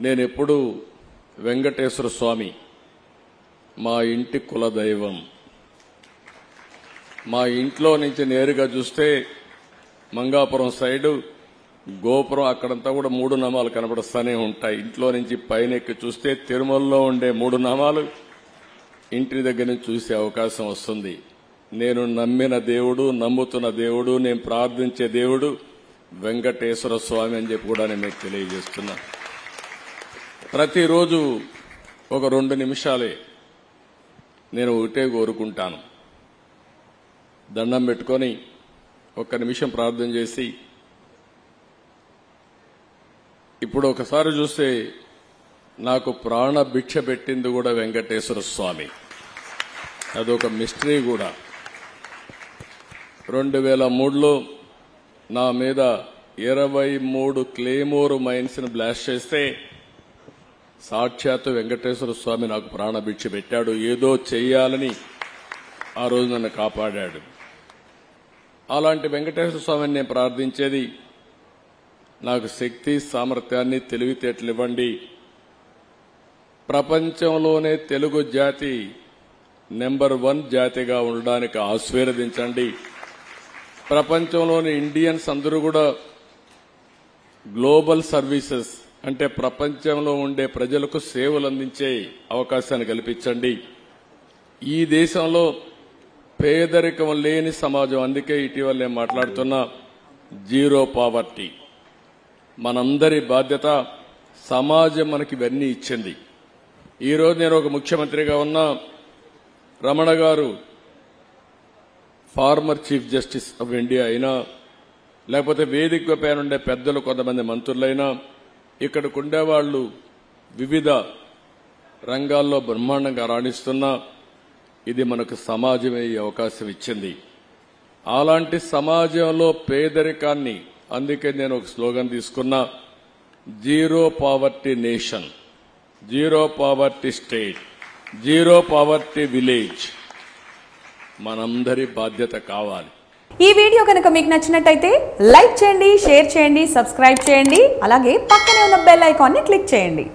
నేను ఎప్పుడు వెంకటేశ్వర స్వామి మా ఇంటి కులదైవం. మా ఇంట్లో నుంచి నేరుగా చూస్తే మంగాపురం సైడు గోపురం అక్కడంతా కూడా 3 నామాలు కనబడుస్తూనే ఉంటాయి. ఇంట్లో నుంచి పైనెక్కి చూస్తే తిరుమలలో ఉండే 3 నామాలు ఇంటి దగ్గర నుంచి చూసే అవకాశం వస్తుంది. నేను నమ్మిన దేవుడు, నమ్ముతున్న దేవుడు, నేను ప్రార్థించే దేవుడు వెంకటేశ్వర స్వామి అని చెప్పి కూడా నేను మీకు తెలియజేస్తున్నా. ప్రతిరోజు ఒక 2 నిమిషాలే నేను ఒకటే కోరుకుంటాను. దండం పెట్టుకొని 1 నిమిషం ప్రార్థన చేసి, ఇప్పుడు ఒకసారి చూస్తే నాకు ప్రాణ భిక్ష పెట్టింది కూడా వెంకటేశ్వర స్వామి. అదొక మిస్టరీ కూడా. 2003లో నా మీద 23 క్లేమోర్ మైన్స్ ని బ్లాస్ట్ చేస్తే సాక్షాత్తు వెంకటేశ్వర స్వామి నాకు ప్రాణభిక్ష పెట్టాడు. ఏదో చెయ్యాలని ఆ రోజు నన్ను కాపాడాడు. అలాంటి వెంకటేశ్వర స్వామిని నేను ప్రార్థించేది, నాకు శక్తి, సామర్థ్యాన్ని, తెలివితేటలు ఇవ్వండి. ప్రపంచంలోనే తెలుగు జాతి నెంబర్ 1 జాతిగా ఉండడానికి ఆశీర్వదించండి. ప్రపంచంలోని ఇండియన్స్ అందరూ కూడా గ్లోబల్ సర్వీసెస్ అంటే ప్రపంచంలో ఉండే ప్రజలకు సేవలు అందించే అవకాశాన్ని కల్పించండి. ఈ దేశంలో పేదరికం లేని సమాజం, అందుకే ఇటీవల నేను మాట్లాడుతున్నా జీరో పావర్టీ. మనందరి బాధ్యత. సమాజం మనకి ఇవన్నీ ఇచ్చింది. ఈరోజు నేను ఒక ముఖ్యమంత్రిగా ఉన్నా, రమణ గారు former chief justice of India అయినా, లేకపోతే వేదిక పైన ఉండే పెద్దలు కొంతమంది మంత్రులైనా, ఇక్కడికి ఉండేవాళ్లు వివిధ రంగాల్లో బ్రహ్మాండంగా రాణిస్తున్నా, ఇది మనకు సమాజమే ఈ అవకాశం ఇచ్చింది. అలాంటి సమాజంలో పేదరికాన్ని, అందుకే నేను ఒక స్లోగన్ తీసుకున్నా, zero poverty nation, zero poverty state, zero poverty village. మనందరి బాధ్యత కావాలి. ఈ వీడియో కనుక మీకు నచ్చినట్టయితే లైక్ చేయండి, షేర్ చేయండి, సబ్స్క్రైబ్ చేయండి. అలాగే పక్కనే ఉన్న బెల్ ఐకాన్ని క్లిక్ చేయండి.